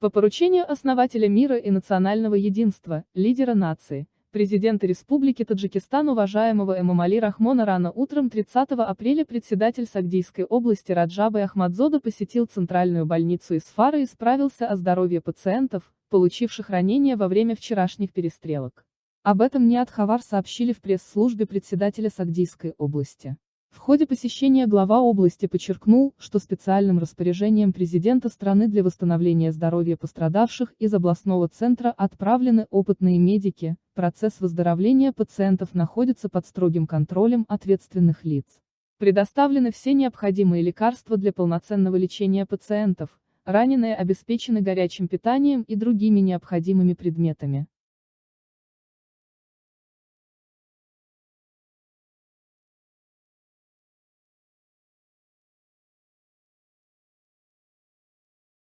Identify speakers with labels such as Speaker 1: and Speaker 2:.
Speaker 1: По поручению основателя мира и национального единства, лидера нации, президента Республики Таджикистан уважаемого Эмомали Рахмона рано утром 30 апреля председатель Сагдийской области Раджаб Ахмадзода посетил центральную больницу Исфара и справился о здоровье пациентов, получивших ранения во время вчерашних перестрелок. Об этом НИАТ Хавар сообщили в пресс-службе председателя Сагдийской области. В ходе посещения глава области подчеркнул, что специальным распоряжением президента страны для восстановления здоровья пострадавших из областного центра отправлены опытные медики, процесс выздоровления пациентов находится под строгим контролем ответственных лиц. Предоставлены все необходимые лекарства для полноценного лечения пациентов, раненые обеспечены горячим питанием и другими необходимыми предметами.